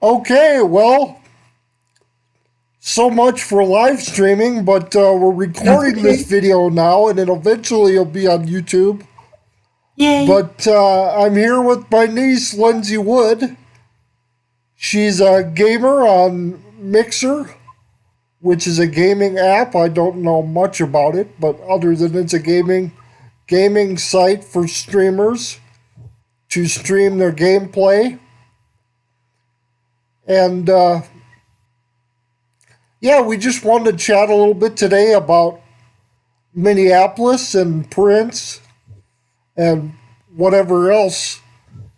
Okay, well, so much for live streaming, but we're That's recording this okay. video now, and then eventually it'll be on YouTube. Yay. But I'm here with my niece, Lindsy Wood. She's a gamer on Mixer, which is a gaming app. I don't know much about it, but other than it's a gaming site for streamers to stream their gameplay. And yeah, we just wanted to chat a little bit today about Minneapolis and Prince and whatever else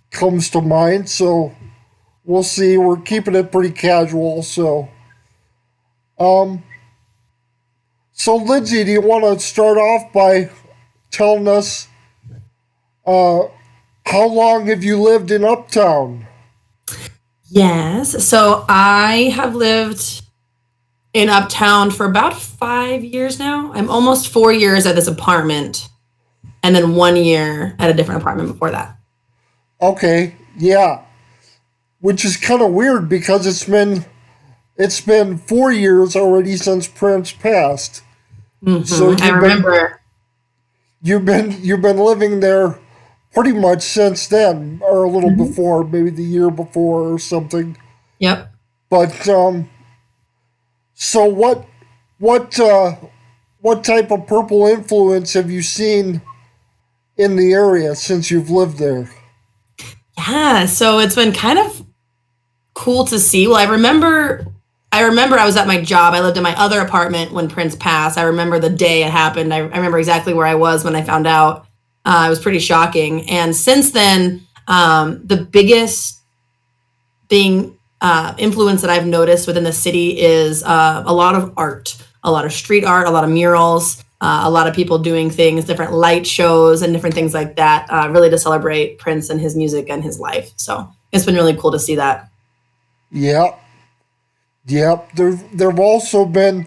comes to mind. So we'll see. We're keeping it pretty casual. Um, so Lindsay, do you want to start off by telling us uh, how long have you lived in Uptown? Yes. So I have lived in Uptown for about 5 years now. I'm almost 4 years at this apartment, and then 1 year at a different apartment before that. Okay, yeah, which is kind of weird because it's been 4 years already since Prince passed. So I remember. you've been living there pretty much since then, or a little Mhm. before, maybe the year before or something. Yep. But so what what type of purple influence have you seen in the area since you've lived there? Yeah. So it's been kind of cool to see. Well, I remember I was at my job. I lived in my other apartment when Prince passed. I remember the day it happened. I remember exactly where I was when I found out. It was pretty shocking. And since then, the biggest thing influence that I've noticed within the city is a lot of art, a lot of street art, a lot of murals, a lot of people doing things, different light shows, and different things like that, really to celebrate Prince and his music and his life. So it's been really cool to see that. Yep, yep. There've also been,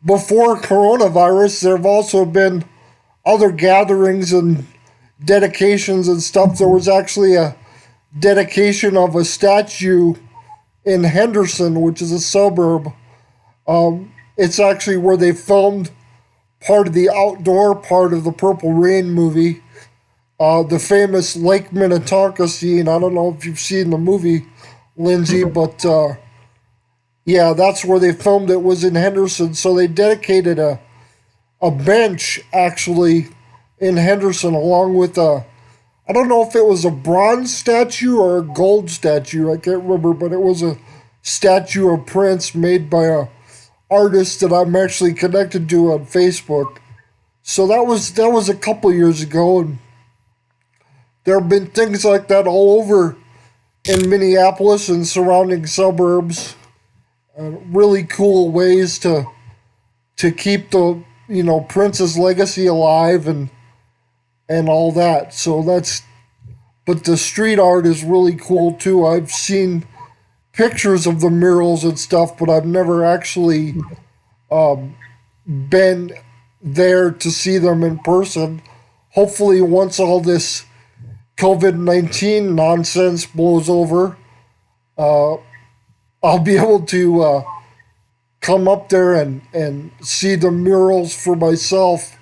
before coronavirus, there've also been other gatherings and dedications and stuff. There was actually a dedication of a statue in Henderson, which is a suburb. It's actually where they filmed part of the outdoor part of the Purple Rain movie, the famous Lake Minnetonka scene. I don't know if you've seen the movie, Lindsay, but yeah, that's where they filmed it, was in Henderson. So they dedicated a bench actually in Henderson along with a, I don't know if it was a bronze statue or a gold statue. I can't remember, but it was a statue of Prince made by a artist that I'm actually connected to on Facebook. So that was a couple years ago, and there have been things like that all over in Minneapolis and surrounding suburbs. Really cool ways to keep the Prince's legacy alive and all that. So that's, but the street art is really cool too. I've seen pictures of the murals and stuff, but I've never actually been there to see them in person. Hopefully, once all this COVID-19 nonsense blows over, uh, I'll be able to come up there and see the murals for myself.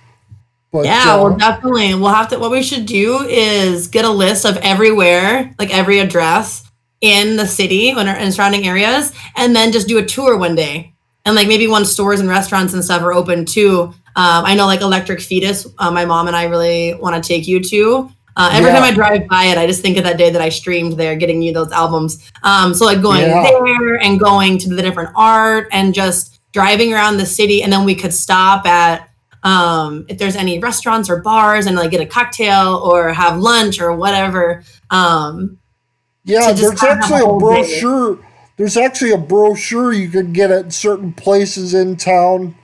But Yeah, well, definitely. We'll have to. What we should do is get a list of everywhere, like every address in the city and surrounding areas, and then just do a tour one day. And like maybe when stores and restaurants and stuff are open too. I know like Electric Fetus. My mom and I really want to take you to. Every time I yeah, drive by it, I just think of that day that I streamed there, getting you those albums. So like going yeah, there and going to the different art and just driving around the city, and then we could stop at if there's any restaurants or bars and like get a cocktail or have lunch or whatever, yeah. to just There's kind of have a actually a whole day. brochure. There's actually a brochure you can get at certain places in town.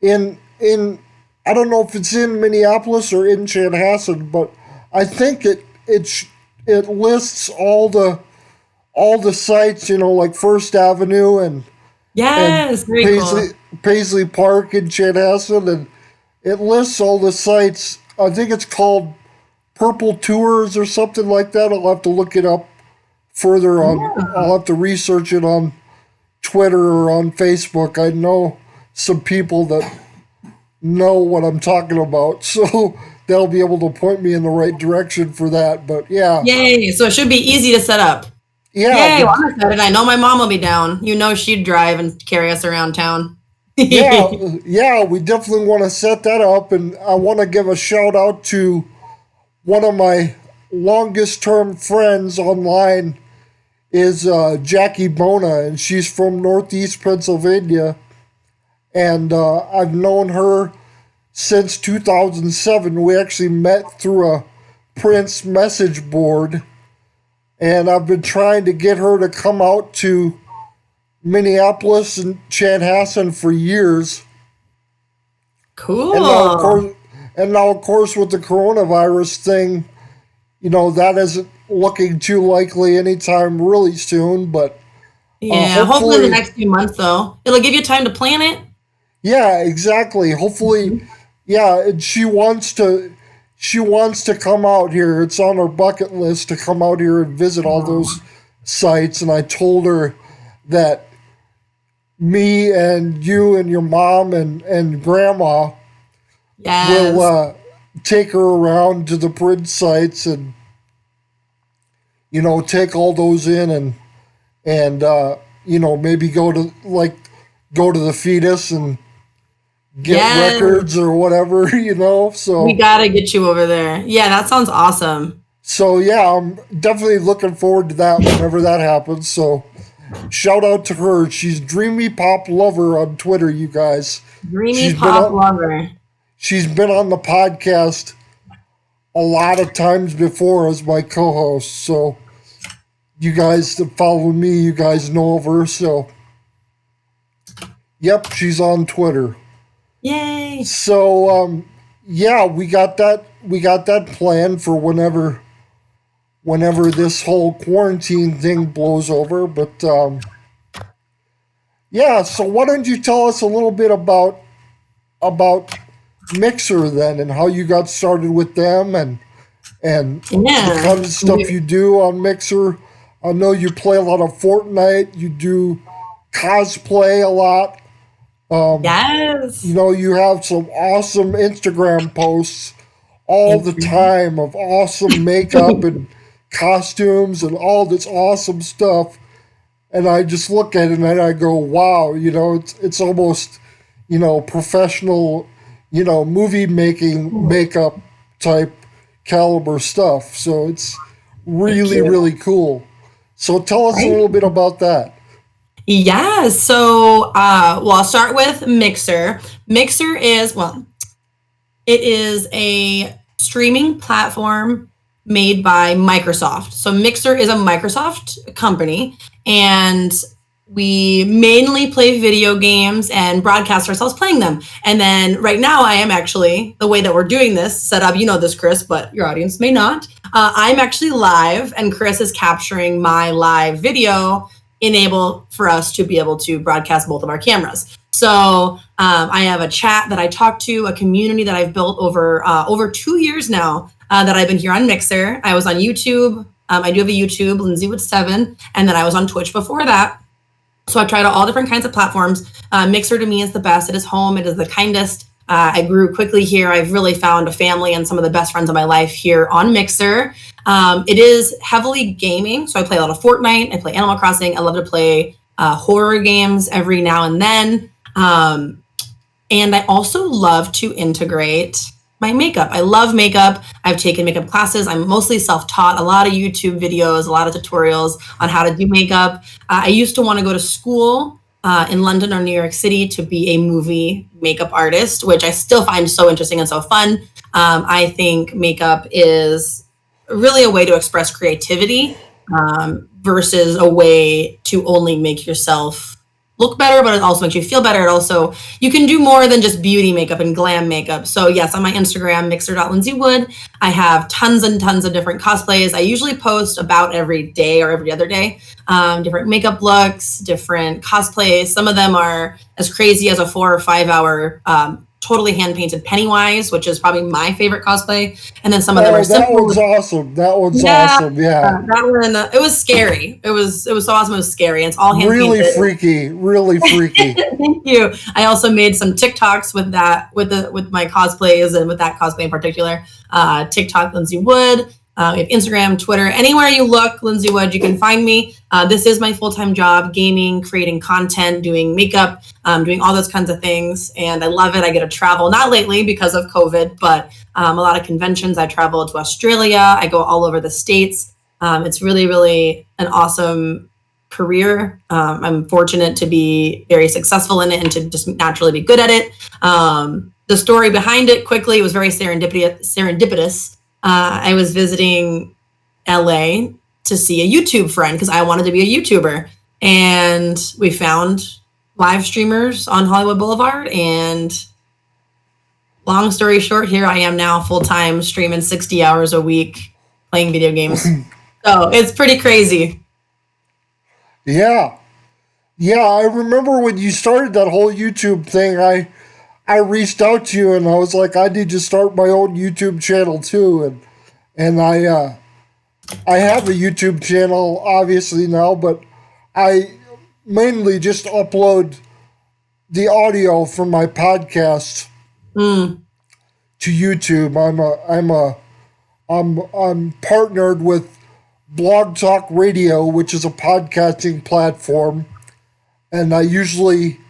In I don't know if it's in Minneapolis or in Chanhassen, but I think it lists all the sites. Like First Avenue and Yes, very Paisley cool. Paisley Park in Chanhassen, and it lists all the sites. I think it's called Purple Tours or something like that. I'll have to look it up further on. Yeah. I'll have to research it on Twitter or on Facebook. I know some people that know what I'm talking about, so they'll be able to point me in the right direction for that. But yeah, Yay. So it should be easy to set up. yeah, Yay. Well, but I'm excited. I know my mom will be down. You know, she'd drive and carry us around town. yeah, yeah, we definitely want to set that up, and I want to give a shout out to one of my longest term friends online is Jackie Bona, and she's from Northeast Pennsylvania, and I've known her since 2007. We actually met through a Prince message board, and I've been trying to get her to come out to Minneapolis and Chanhassen for years. And now, of Cool. course, with the coronavirus thing, that isn't looking too likely anytime really soon. But Yeah. Hopefully in the hopefully, next few months, though, it'll give you time to plan it. yeah, exactly. Hopefully, yeah. And she wants to come out here. It's on her bucket list to come out here and visit all those sites. And I told her that me and you and your mom and grandma will Yes. take her around to the Prince sites and take all those in and maybe go to the fetus and get Yes. records or whatever. We So gotta get you over there. Yeah, that sounds awesome. yeah, I'm definitely looking forward to that whenever that happens. So shout out to her. She's Dreamy Pop Lover on Twitter, you guys. Dreamy She's been pop on lover. she's been on the podcast a lot of times before as my co-host. So you guys that follow me, you guys know of her. So yep, she's on Twitter. Yay. So yeah, we got that planned for whenever this whole quarantine thing blows over. But yeah, so why don't you tell us a little bit about Mixer then, and how you got started with them, and the Yeah. kind of stuff you do on Mixer. I know you play a lot of Fortnite. You do cosplay a lot. Yes. You have some awesome Instagram posts all Thank the you. time of awesome makeup and costumes and all this awesome stuff. And I just look at it and I go, wow, it's almost, professional, movie making makeup type caliber stuff. So it's Thank really, you. really cool. So tell us a Right? little bit about that. Yeah. So, well, I'll start with Mixer. Mixer is, well, it is a streaming platform made by Microsoft. So Mixer is a Microsoft company, and we mainly play video games and broadcast ourselves playing them. And then right now, I am actually, the way that we're doing this setup, you know this, Chris, but your audience may not. I'm actually live, and Chris is capturing my live video, enable for us to be able to broadcast both of our cameras. So I have a chat that I talk to, a community that I've built over 2 years now that I've been here on Mixer. I was on YouTube. I do have a YouTube, Lindsy Wood 7, and then I was on Twitch before that. So I tried all different kinds of platforms. Mixer to me is the best. It is home. It is the kindest. I grew quickly here. I've really found a family and some of the best friends of my life here on Mixer. It is heavily gaming. So I play a lot of Fortnite. I play Animal Crossing. I love to play horror games every now and then. And I also love to integrate my makeup. I love makeup. I've taken makeup classes. I'm mostly self-taught, a lot of YouTube videos, a lot of tutorials on how to do makeup. I used to want to go to school in London or New York City to be a movie makeup artist, which I still find so interesting and so fun. I think makeup is really a way to express creativity versus a way to only make yourself look better, but it also makes you feel better. It also, you can do more than just beauty makeup and glam makeup. So yes, on my Instagram, mixer.lindsaywood, I have tons and tons of different cosplays. I usually post about every day or every other day, different makeup looks, different cosplays. Some of them are as crazy as a 4 or 5 hour totally hand painted Pennywise, which is probably my favorite cosplay, and then some of them Oh, are that simple. one's awesome. That one's Yeah, awesome. Yeah. that one. It was scary. It was so awesome. It was scary. It's all hand Really painted. freaky. Really freaky. Thank you. I also made some TikToks with that, with my cosplays and with that cosplay in particular. TikTok, Lindsy Wood. We have Instagram, Twitter, anywhere you look, Lindsy Wood, you can find me. This is my full-time job, gaming, creating content, doing makeup, doing all those kinds of things. And I love it. I get to travel, not lately because of COVID, but a lot of conventions. I travel to Australia. I go all over the States. It's really, really an awesome career. I'm fortunate to be very successful in it and to just naturally be good at it. The story behind it quickly, it was very serendipitous. I was visiting LA to see a YouTube friend because I wanted to be a YouTuber. And we found live streamers on Hollywood Boulevard. And long story short, here I am now full-time streaming 60 hours a week playing video games. So it's pretty crazy. Yeah. Yeah, I remember when you started that whole YouTube thing, I reached out to you and I was like, I need to start my own YouTube channel too. And I have a YouTube channel obviously now, but I mainly just upload the audio from my podcast to YouTube. I'm partnered with Blog Talk Radio, which is a podcasting platform, and I usually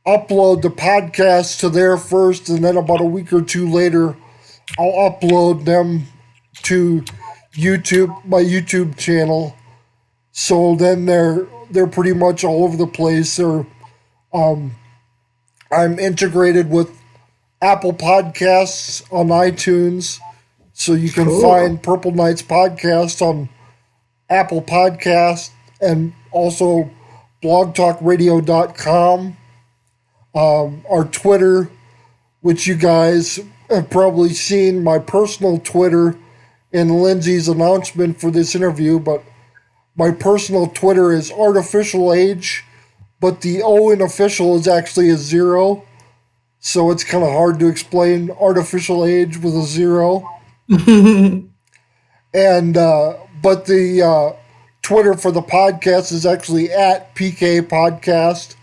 upload the podcast to there first, and then about a week or two later, I'll upload them to YouTube, my YouTube channel. So then they're pretty much all over the place. I'm integrated with Apple Podcasts on iTunes, so you can find Purple Knights podcast on Apple Podcasts and also blogtalkradio.com. Our Twitter, which you guys have probably seen my personal Twitter in Lindsay's announcement for this interview, but my personal Twitter is artificial age, but the O in official is actually a 0. So it's kind of hard to explain artificial age with a 0. And but the Twitter for the podcast is actually at PK Podcast.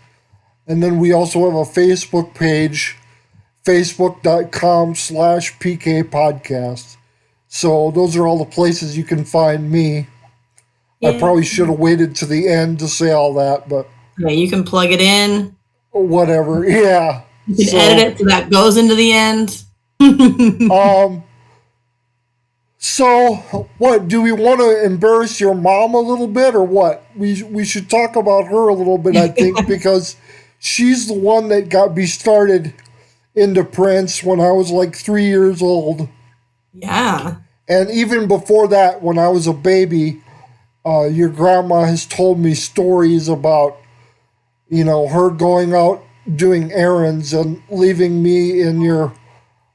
And then we also have a Facebook page, facebook.com/PK Podcast. So those are all the places you can find me. Yeah. I probably should have waited to the end to say all that, but yeah, you can plug it in. Whatever, yeah. You can edit it so that goes into the end. So what, do we want to embarrass your mom a little bit or what? We should talk about her a little bit, I think, because she's the one that got me started into Prince when I was like 3 years old. Yeah. And even before that, when I was a baby, your grandma has told me stories about, her going out doing errands and leaving me in your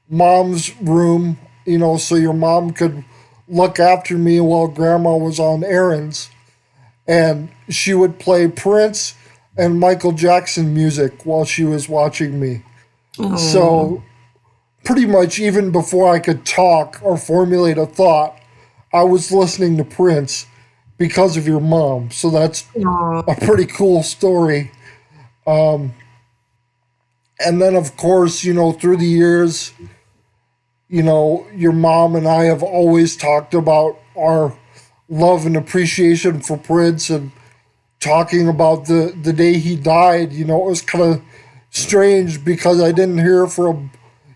mom's room, so your mom could look after me while grandma was on errands. And she would play Prince and Michael Jackson music while she was watching me. Aww. So pretty much even before I could talk or formulate a thought, I was listening to Prince because of your mom. So that's a pretty cool story. And then, of course, through the years, your mom and I have always talked about our love and appreciation for Prince, and talking about the day he died. It was kind of strange because I didn't hear from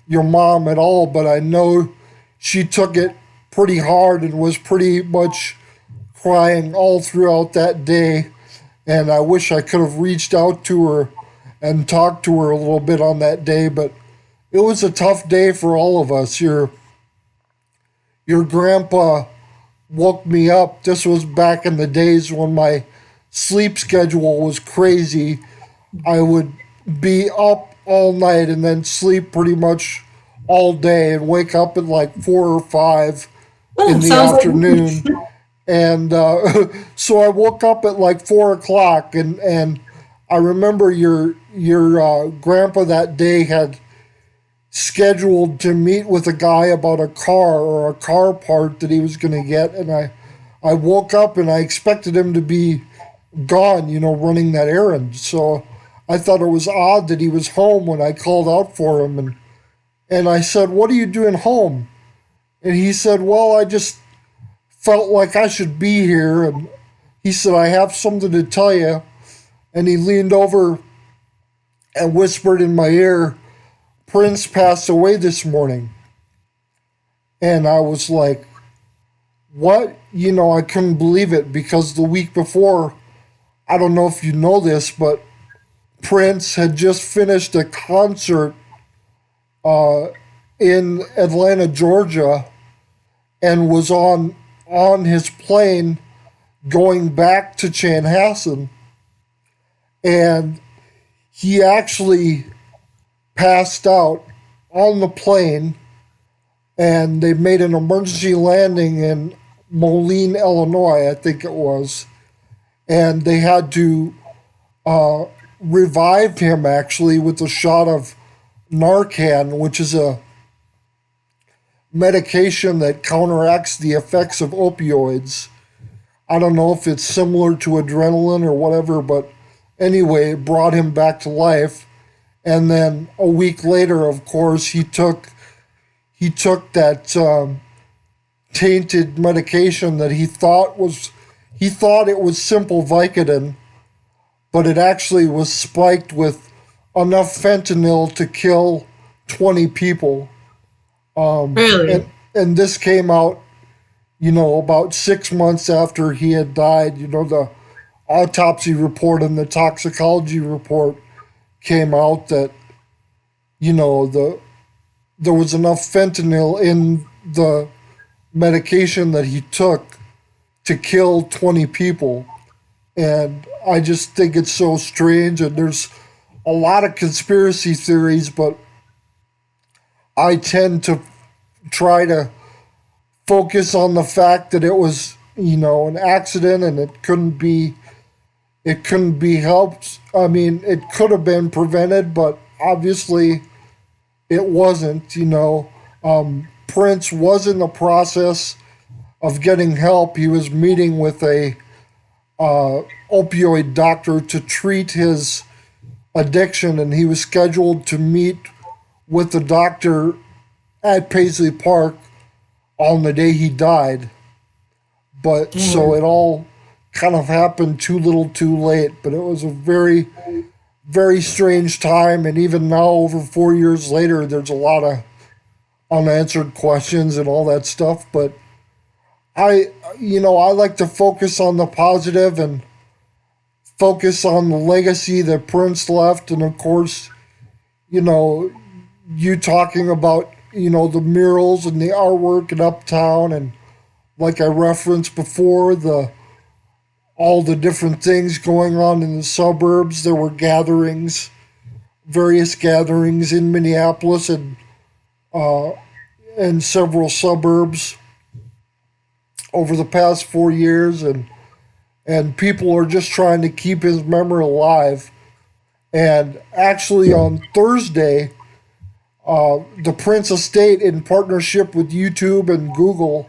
your mom at all, but I know she took it pretty hard and was pretty much crying all throughout that day. And I wish I could have reached out to her and talked to her a little bit on that day, but it was a tough day for all of us. Your grandpa woke me up. This was back in the days when my sleep schedule was crazy. I would be up all night and then sleep pretty much all day and wake up at like 4 or 5 in the afternoon. And so I woke up at like 4 o'clock, and I remember your grandpa that day had scheduled to meet with a guy about a car or a car part that he was going to get. And I woke up and I expected him to be gone, running that errand. So I thought it was odd that he was home when I called out for him. And I said, "What are you doing home?" And he said, "Well, I just felt like I should be here." And he said, "I have something to tell you." And he leaned over and whispered in my ear, "Prince passed away this morning." And I was like, "What?" I couldn't believe it because the week before, I don't know if you know this, but Prince had just finished a concert in Atlanta, Georgia, and was on his plane going back to Chanhassen. And he actually passed out on the plane, and they made an emergency landing in Moline, Illinois, I think it was. And they had to revive him actually with a shot of Narcan, which is a medication that counteracts the effects of opioids. I don't know if it's similar to adrenaline or whatever, but anyway, it brought him back to life. And then a week later, of course, he took that tainted medication that he thought it was simple Vicodin, but it actually was spiked with enough fentanyl to kill 20 people. Really? And this came out, about 6 months after he had died. The autopsy report and the toxicology report came out that, there was enough fentanyl in the medication that he took to kill 20 people. And I just think it's so strange. And there's a lot of conspiracy theories, but I tend to try to focus on the fact that it was, an accident and it couldn't be helped. I mean, it could have been prevented, but obviously it wasn't. Prince was in the process of getting help. He was meeting with a opioid doctor to treat his addiction, and he was scheduled to meet with the doctor at Paisley Park on the day he died. But so it all kind of happened too little too late. But it was a very, very strange time. And even now, over 4 years later, there's a lot of unanswered questions and all that stuff. But I like to focus on the positive and focus on the legacy that Prince left. And of course, you talking about, the murals and the artwork in Uptown, and like I referenced before, all the different things going on in the suburbs. There were various gatherings in Minneapolis and several suburbs over the past 4 years, and people are just trying to keep his memory alive. And actually, on Thursday, the Prince Estate, in partnership with YouTube and Google,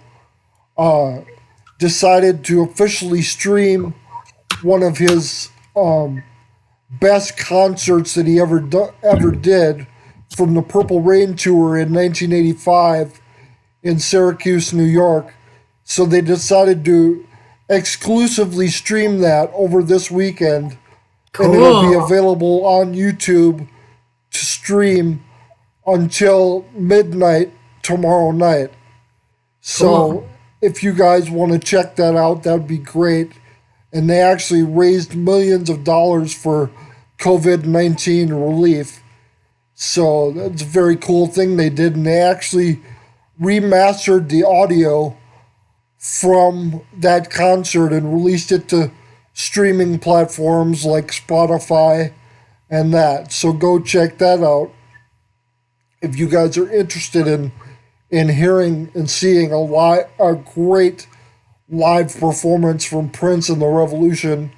decided to officially stream one of his best concerts that he ever did, from the Purple Rain tour in 1985 in Syracuse, New York. So they decided to exclusively stream that over this weekend, and it'll be available on YouTube to stream until midnight tomorrow night. So if you guys want to check that out, that would be great. And they actually raised millions of dollars for COVID-19 relief. So that's a very cool thing they did. And they actually remastered the audio from that concert and released it to streaming platforms like Spotify and that. So go check that out if you guys are interested in hearing and seeing a great live performance from Prince and the Revolution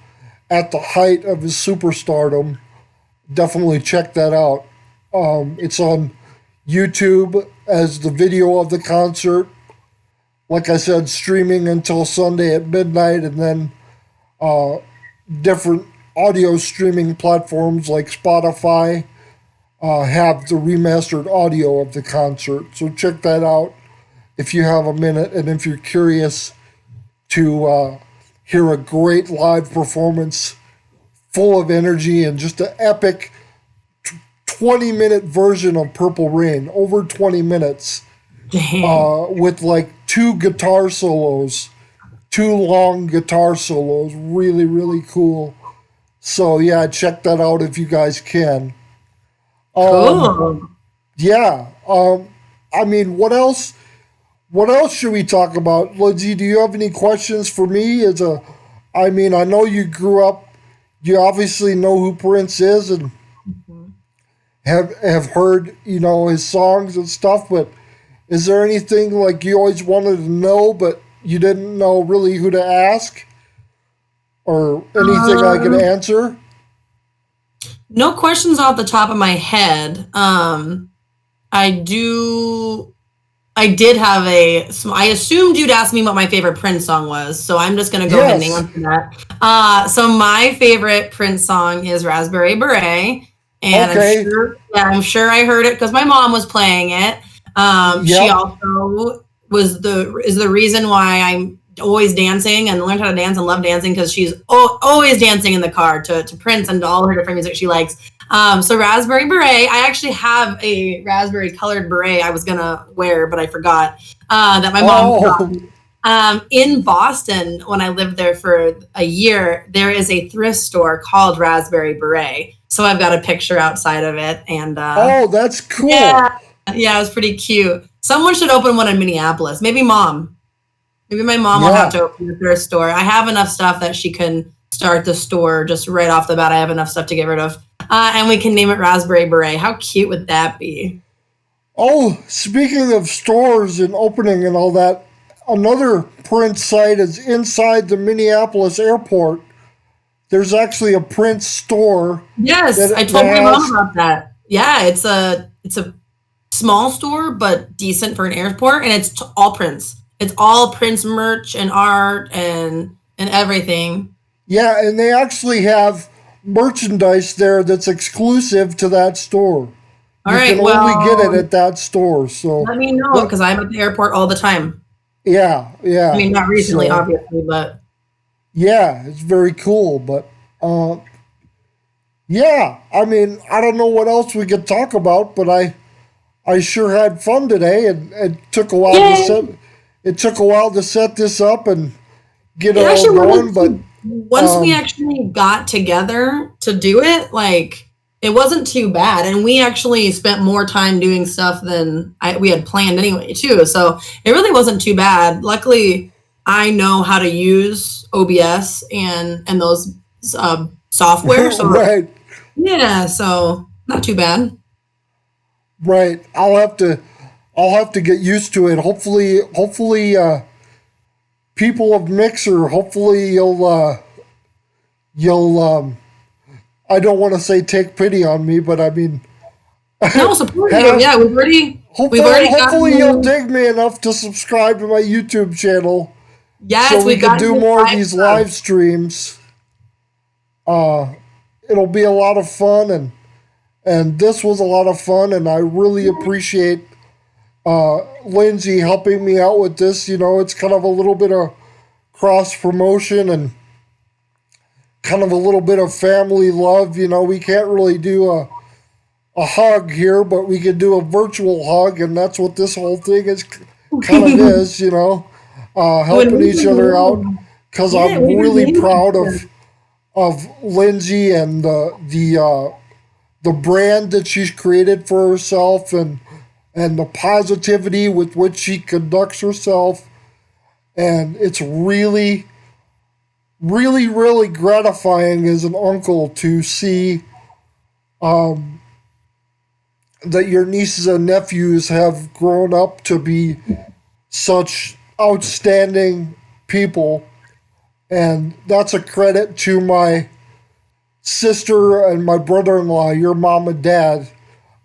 at the height of his superstardom. Definitely check that out. It's on YouTube as the video of the concert. Like I said, streaming until Sunday at midnight, and then different audio streaming platforms like Spotify have the remastered audio of the concert. So check that out if you have a minute, and if you're curious to hear a great live performance full of energy and just an epic 20-minute version of Purple Rain, over 20 minutes, with like two long guitar solos. Really, really cool. So yeah, check that out if you guys can. Cool. Yeah. I mean, what else? What else should we talk about, Lindsay? Do you have any questions for me? I mean, I know you grew up. You obviously know who Prince is and have heard his songs and stuff. But is there anything like you always wanted to know, but you didn't know really who to ask, or anything I could answer? No questions off the top of my head. I did have I assumed you'd ask me what my favorite Prince song was, so I'm just going to go ahead and answer that. So my favorite Prince song is Raspberry Beret, and Okay. I'm sure I heard it because my mom was playing it. She Yep. also is the reason why I'm always dancing and learned how to dance and love dancing, because she's always dancing in the car to Prince and to all her different music she likes. So Raspberry Beret, I actually have a raspberry colored beret I was gonna wear, but I forgot that my mom got me. In Boston, when I lived there for a year, there is a thrift store called Raspberry Beret. So I've got a picture outside of it, and That's cool. yeah, it was pretty cute. Someone should open one in Minneapolis. Maybe mom. Maybe my mom will have to open a thrift store. I have enough stuff that she can start the store just right off the bat. I have enough stuff to get rid of. And we can name it Raspberry Beret. How cute would that be? Oh, speaking of stores and opening and all that, another Prince site is inside the Minneapolis airport. There's actually a Prince store. Yes, I told my mom about that. Yeah, it's a small store, but decent for an airport, and it's all Prince. It's all Prince merch and art and everything. Yeah, and they actually have merchandise there that's exclusive to that store. All You right, can only get it at that store. So let me know, because I'm at the airport all the time. yeah. I mean, not recently, So, obviously, but yeah, it's very cool. But yeah, I mean, I don't know what else we could talk about, but I sure had fun today, and it took a while to set this up and get it all going. But once we actually got together to do it, like, it wasn't too bad, and we actually spent more time doing stuff than we had planned anyway, too. So it really wasn't too bad. Luckily, I know how to use OBS and those software. So right. Yeah, so not too bad. Right. I'll have to get used to it. Hopefully, people of Mixer. Hopefully, you'll. I don't want to say take pity on me, but I mean, No, support you. Yeah, we've already hopefully you'll dig me enough to subscribe to my YouTube channel. Yes, so we can do more of these live streams. It'll be a lot of fun, and this was a lot of fun, and I really appreciate Lindsay helping me out with this. It's kind of a little bit of cross promotion and kind of a little bit of family love. We can't really do a hug here, but we can do a virtual hug, and that's what this whole thing is kind of is. Helping each other out, because I'm really proud of Lindsay and the brand that she's created for herself, and the positivity with which she conducts herself. And it's really, really, really gratifying as an uncle to see that your nieces and nephews have grown up to be such outstanding people. And that's a credit to my sister and my brother-in-law, your mom and dad.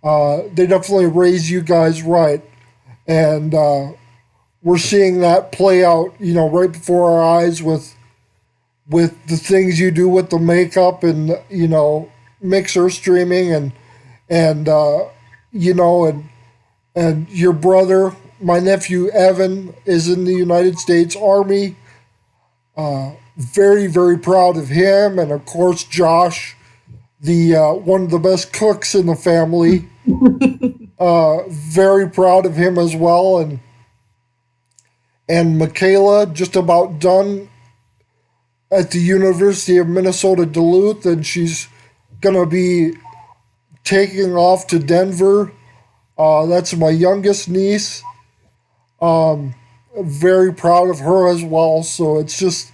They definitely raised you guys right, and we're seeing that play out, right before our eyes with the things you do with the makeup and mixer streaming and and your brother, my nephew Evan, is in the United States Army. Very, very proud of him, and of course Josh, the one of the best cooks in the family. Very proud of him as well, and Michaela just about done at the University of Minnesota Duluth, and she's gonna be taking off to Denver. That's my youngest niece. Very proud of her as well. So it's just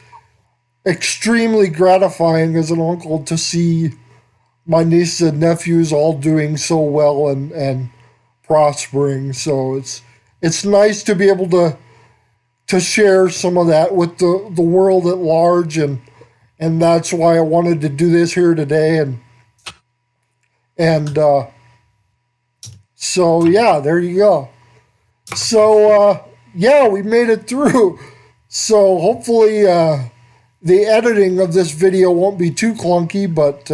extremely gratifying as an uncle to see my nieces and nephews all doing so well and prospering. So it's nice to be able to share some of that with the world at large, and that's why I wanted to do this here today. And so yeah, there you go. So yeah, we made it through. So hopefully the editing of this video won't be too clunky, but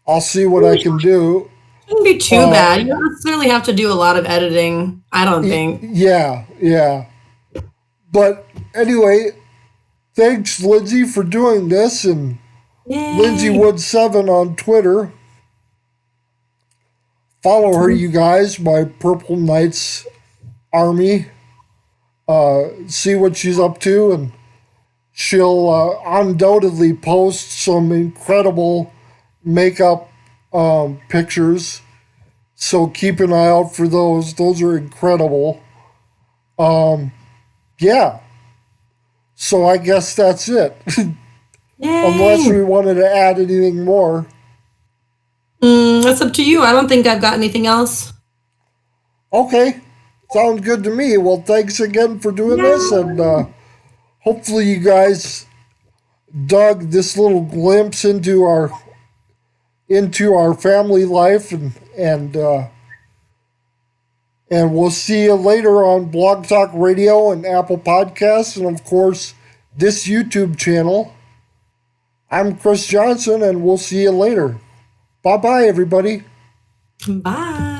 I'll see what I can do. Shouldn't be too bad. You don't necessarily have to do a lot of editing, I don't think. Yeah. But anyway, thanks, Lindsay, for doing this, and Yay. Lindsy Wood 7 on Twitter. Follow her, you guys, my Purple Knights Army. See what she's up to, and she'll undoubtedly post some incredible makeup pictures. So keep an eye out for those. Those are incredible. Yeah. So I guess that's it. Unless we wanted to add anything more. That's up to you. I don't think I've got anything else. Okay. Sounds good to me. Well, thanks again for doing this, and hopefully you guys dug this little glimpse into our family life, and we'll see you later on Blog Talk Radio and Apple Podcasts, and of course this YouTube channel. I'm Chris Johnson, and we'll see you later. Bye bye, everybody. Bye.